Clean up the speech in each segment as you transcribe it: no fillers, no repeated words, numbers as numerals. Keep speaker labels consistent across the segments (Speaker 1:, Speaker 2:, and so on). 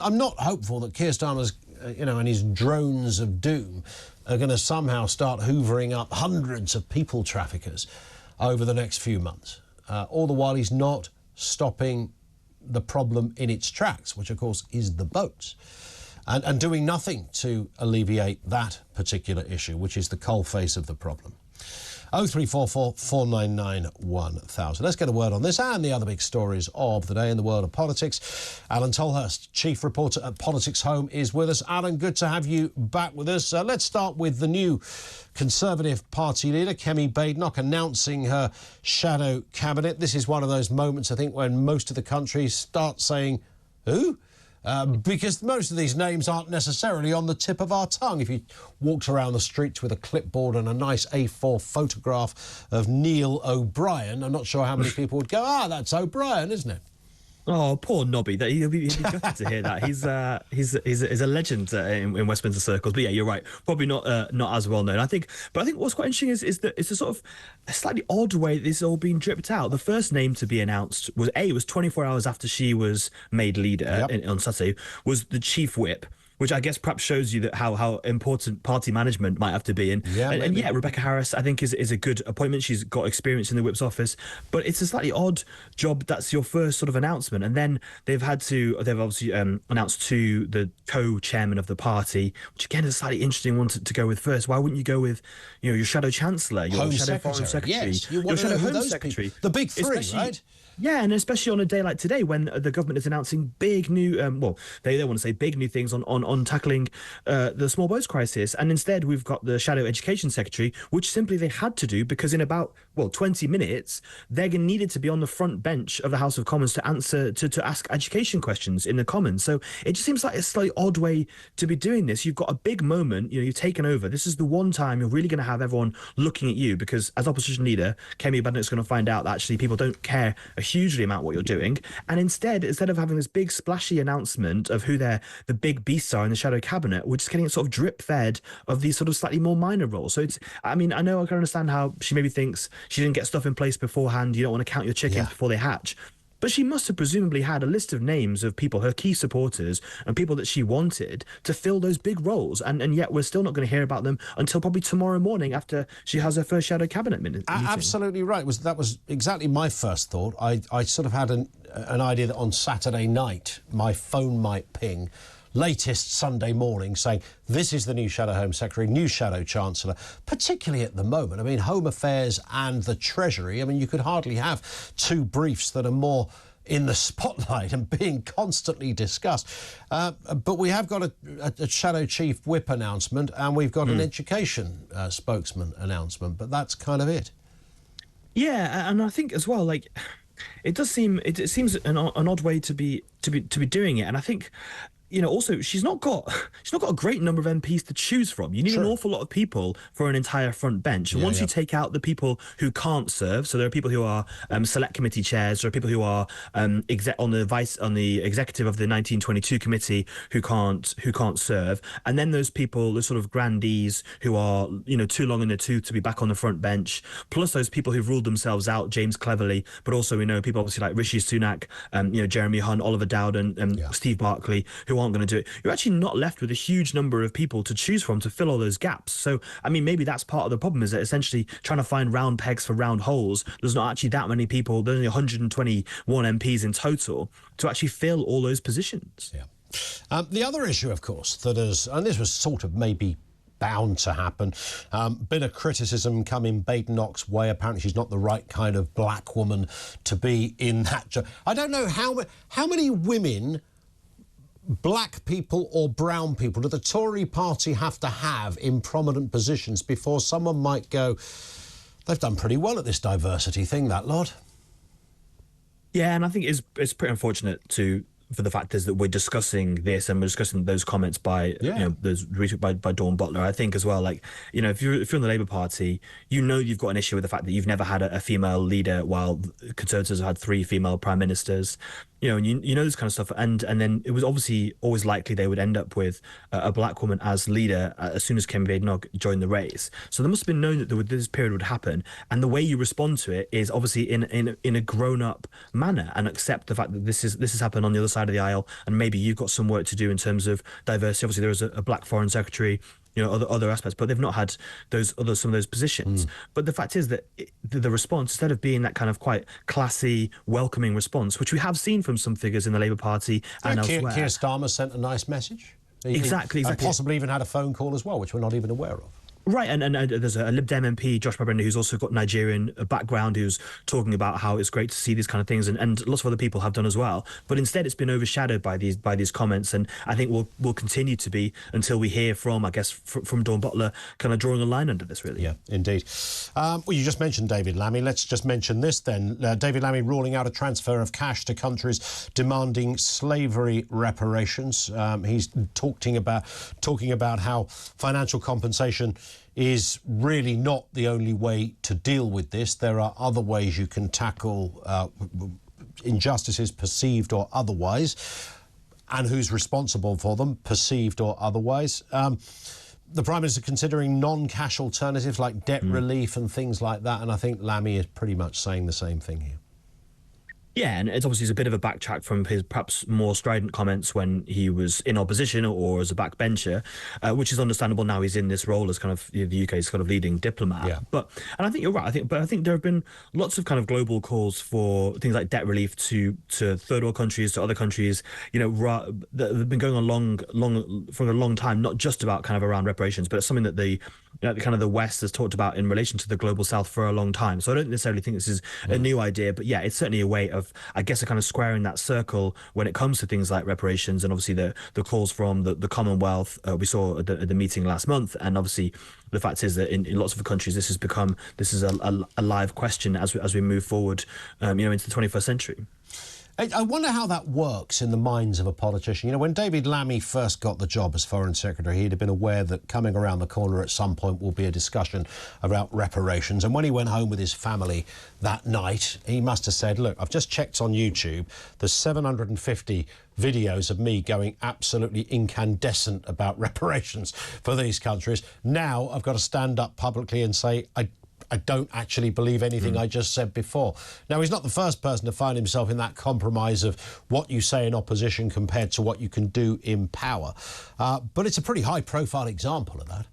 Speaker 1: I'm not hopeful that Keir Starmer's, and his drones of doom are going to somehow start hoovering up hundreds of people traffickers over the next few months. All the while he's not stopping the problem in its tracks, which of course is the boats, and doing nothing to alleviate that particular issue, which is the coalface of the problem. 0344 499 1000. Let's get a word on this and the other big stories of the day in the world of politics. Alain Tolhurst, chief reporter at Politics Home, is with us. Alain, good to have you back with us. Let's start with the new Conservative Party leader, Kemi Badenoch, announcing her shadow cabinet. This is one of those moments, I think, when most of the country start saying, who? Because most of these names aren't necessarily on the tip of our tongue. If you walked around the streets with a clipboard and a nice A4 photograph of Neil O'Brien, I'm not sure how many people would go, that's O'Brien, isn't it?
Speaker 2: Oh, poor Nobby. He'll be gutted to hear that. He's a legend in Westminster circles. But yeah, you're right. Probably not as well known. I think what's quite interesting is that it's a sort of a slightly odd way this is all being dripped out. The first name to be announced was 24 hours after she was made leader on Saturday, was the chief whip, which I guess perhaps shows you that how important party management might have to be. And Rebecca Harris, I think, is a good appointment. She's got experience in the whip's office, but it's a slightly odd job. That's your first sort of announcement. And then they've obviously announced to the co-chairman of the party, which again is a slightly interesting one to go with first. Why wouldn't you go with, your shadow chancellor, your
Speaker 1: Home
Speaker 2: shadow
Speaker 1: secretary.
Speaker 2: foreign secretary,
Speaker 1: yes,
Speaker 2: your shadow home secretary?
Speaker 1: People. The big three, right?
Speaker 2: Yeah, and especially on a day like today when the government is announcing big new, they want to say big new things on tackling the small boats crisis. And instead we've got the Shadow Education Secretary, which simply they had to do because in about, 20 minutes, they're needed to be on the front bench of the House of Commons to answer, to ask education questions in the Commons. So it just seems like a slightly odd way to be doing this. You've got a big moment, you've taken over. This is the one time you're really going to have everyone looking at you because as opposition leader, Kemi Badenoch is going to find out that actually people don't care a hugely amount what you're doing, and instead of having this big splashy announcement of who the big beasts are in the shadow cabinet, we're just getting sort of drip fed of these sort of slightly more minor roles. So I know I can understand how she maybe thinks she didn't get stuff in place beforehand. You don't want to count your chickens before they hatch. But she must have presumably had a list of names of people, her key supporters and people that she wanted to fill those big roles. And yet we're still not going to hear about them until probably tomorrow morning after she has her first shadow cabinet meeting.
Speaker 1: Absolutely right. That was exactly my first thought. I sort of had an idea that on Saturday night my phone might ping latest Sunday morning saying this is the new Shadow Home Secretary, new Shadow Chancellor, particularly at the moment. I mean, Home Affairs and the Treasury, I mean, you could hardly have two briefs that are more in the spotlight and being constantly discussed. But we have got a Shadow Chief Whip announcement and we've got an education spokesman announcement, but that's kind of it.
Speaker 2: Yeah, and I think as well, it seems an odd way to be doing it, and I think also she's not got a great number of MPs to choose from. You need an awful lot of people for an entire front bench. And once you take out the people who can't serve, so there are people who are select committee chairs, there are people who are on the executive of the 1922 committee who can't serve, and then those people, the sort of grandees who are too long in the tooth to be back on the front bench, plus those people who've ruled themselves out, James Cleverly, but also we know people obviously like Rishi Sunak, Jeremy Hunt, Oliver Dowden, Steve Barclay, who aren't going to do it. You're actually not left with a huge number of people to choose from to fill all those gaps. So, I mean, maybe that's part of the problem, is that essentially trying to find round pegs for round holes. There's not actually that many people. There's only 121 MPs in total to actually fill all those positions.
Speaker 1: Yeah. The other issue, of course, that is, and this was sort of maybe bound to happen, bit of criticism coming Badenoch's way. Apparently she's not the right kind of black woman to be in that job. I don't know how many women, black people or brown people, do the Tory party have to have in prominent positions before someone might go, they've done pretty well at this diversity thing, that lot?
Speaker 2: Yeah, and I think it's pretty unfortunate for the fact is that we're discussing this and we're discussing those comments by those retweet by Dawn Butler. I think as well, if you're in the Labour Party, you've got an issue with the fact that you've never had a female leader while Conservatives have had 3 female prime ministers. and you know this kind of stuff, and then it was obviously always likely they would end up with a black woman as leader as soon as Kemi Badenoch joined the race. So there must have been known that this period would happen, and the way you respond to it is obviously in a grown up manner, and accept the fact that this has happened on the other side of the aisle, and maybe you've got some work to do in terms of diversity. Obviously, there is a black foreign secretary, other aspects, but they've not had some of those positions. But the fact is that the response, instead of being that kind of quite classy, welcoming response, which we have seen from some figures in the Labour Party and elsewhere.
Speaker 1: Keir Starmer sent a nice message.
Speaker 2: Exactly.
Speaker 1: And possibly even had a phone call as well, which we're not even aware of.
Speaker 2: Right, and there's a Lib Dem MP, Josh Brabender, who's also got Nigerian background, who's talking about how it's great to see these kind of things, and lots of other people have done as well. But instead, it's been overshadowed by these comments, and I think will continue to be until we hear from, I guess, from Dawn Butler kind of drawing a line under this, really.
Speaker 1: Yeah, indeed. Well, you just mentioned David Lammy. Let's just mention this then. David Lammy ruling out a transfer of cash to countries demanding slavery reparations. He's talking about how financial compensation is really not the only way to deal with this. There are other ways you can tackle injustices, perceived or otherwise, and who's responsible for them, perceived or otherwise. The Prime Minister considering non-cash alternatives like debt relief and things like that, and I think Lammy is pretty much saying the same thing here.
Speaker 2: Yeah, and it's obviously a bit of a backtrack from his perhaps more strident comments when he was in opposition or as a backbencher, which is understandable. Now he's in this role as kind of the UK's kind of leading diplomat.
Speaker 1: Yeah.
Speaker 2: And I think you're right. I think there have been lots of kind of global calls for things like debt relief to third world countries, to other countries. That have been going on for a long time. Not just about kind of around reparations, but it's something that the West has talked about in relation to the global South for a long time. So I don't necessarily think this is a new idea, but yeah, it's certainly a way of, I guess, a kind of squaring that circle when it comes to things like reparations, and obviously the calls from the Commonwealth we saw at the meeting last month, and obviously the fact is that in lots of countries this is a live question as we move forward, into the 21st century.
Speaker 1: I wonder how that works in the minds of a politician. When David Lammy first got the job as Foreign Secretary, he'd have been aware that coming around the corner at some point will be a discussion about reparations. And when he went home with his family that night, he must have said, look, I've just checked on YouTube. There's 750 videos of me going absolutely incandescent about reparations for these countries. Now I've got to stand up publicly and say, I don't actually believe anything I just said before. Now, he's not the first person to find himself in that compromise of what you say in opposition compared to what you can do in power. But it's a pretty high-profile example of that.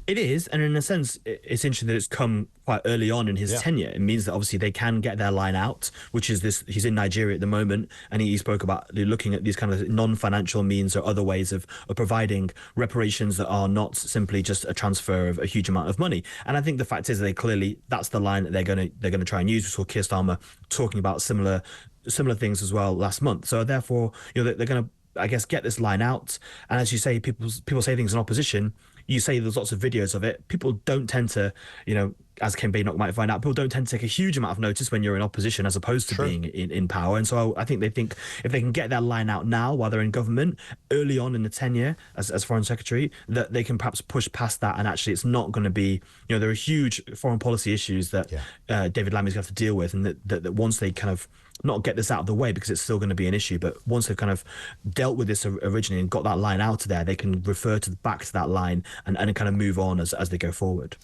Speaker 2: It is, and in a sense, it's interesting that it's come quite early on in his tenure. It means that obviously they can get their line out, which is this. He's in Nigeria at the moment, and he spoke about looking at these kind of non-financial means or other ways of providing reparations that are not simply just a transfer of a huge amount of money. And I think the fact is that's the line that they're going to try and use. We saw Keir Starmer talking about similar things as well last month. So therefore, they're going to, I guess, get this line out. And as you say, people say things in opposition. You say there's lots of videos of it. People don't tend to, as Kemi Badenoch might find out, people don't tend to take a huge amount of notice when you're in opposition as opposed to being in power. And so I think they think if they can get their line out now while they're in government, early on in the tenure as Foreign Secretary, that they can perhaps push past that. And actually it's not going to be, there are huge foreign policy issues that David Lammy's going to have to deal with, and that once they kind of not get this out of the way, because it's still going to be an issue, but once they've kind of dealt with this originally and got that line out there, they can refer back to that line and kind of move on as they go forward.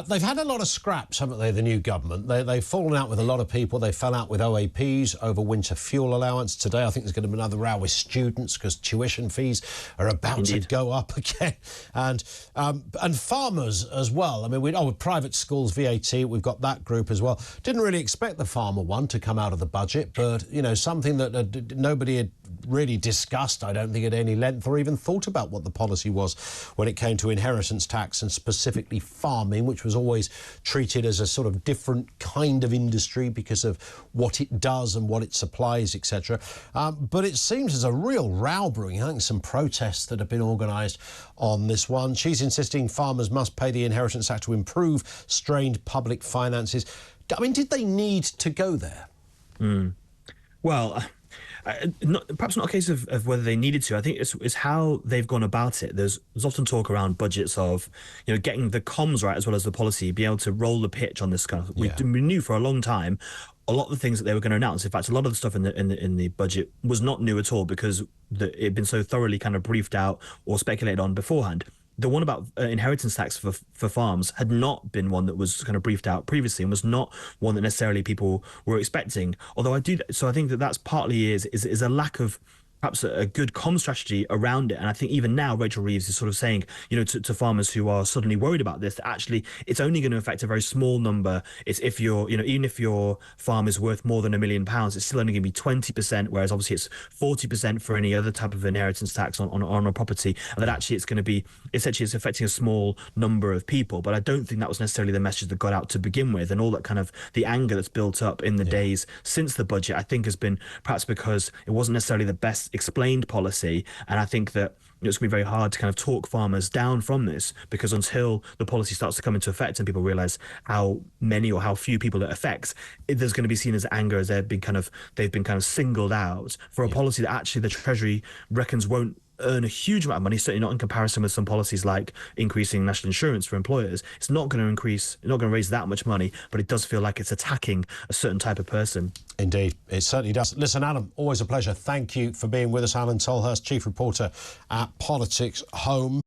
Speaker 1: They've had a lot of scraps, haven't they, the new government? They've fallen out with a lot of people. They fell out with OAPs over winter fuel allowance. Today I think there's going to be another row with students because tuition fees are about to go up again. And farmers as well. I mean, with private schools, VAT, we've got that group as well. Didn't really expect the farmer one to come out of the budget, but, something that nobody had really discussed, I don't think, at any length or even thought about what the policy was when it came to inheritance tax and specifically farming, which was always treated as a sort of different kind of industry because of what it does and what it supplies, etc. But it seems there's a real row brewing. I think some protests that have been organised on this one. She's insisting farmers must pay the inheritance tax to improve strained public finances. I mean, did they need to go there?
Speaker 2: Well, perhaps not a case of whether they needed to. I think it's how they've gone about it. There's often talk around budgets of, getting the comms right as well as the policy, be able to roll the pitch on this kind of. We knew for a long time a lot of the things that they were going to announce, in fact, a lot of the stuff in the budget was not new at all because it had been so thoroughly kind of briefed out or speculated on beforehand. The one about inheritance tax for farms had not been one that was kind of briefed out previously and was not one that necessarily people were expecting. Although I think that that's partly is a lack of perhaps a good comm strategy around it. And I think even now Rachel Reeves is sort of saying, to farmers who are suddenly worried about this, that actually it's only going to affect a very small number. It's if you're, even if your farm is worth more than £1 million, it's still only going to be 20%, whereas obviously it's 40% for any other type of inheritance tax on a property. And that actually it's going to be, essentially it's affecting a small number of people. But I don't think that was necessarily the message that got out to begin with. And all that kind of the anger that's built up in the days since the budget, I think has been perhaps because it wasn't necessarily the best explained policy. And I think that it's going to be very hard to kind of talk farmers down from this, because until the policy starts to come into effect and people realize how many or how few people it affects, there's going to be seen as anger, as they've been kind of singled out for a policy that actually the Treasury reckons won't earn a huge amount of money, certainly not in comparison with some policies like increasing national insurance for employers. It's not going to raise that much money, but it does feel like it's attacking a certain type of person.
Speaker 1: Indeed, it certainly does. Listen, Alan, always a pleasure. Thank you for being with us. Alain Tolhurst, Chief Reporter at Politics Home.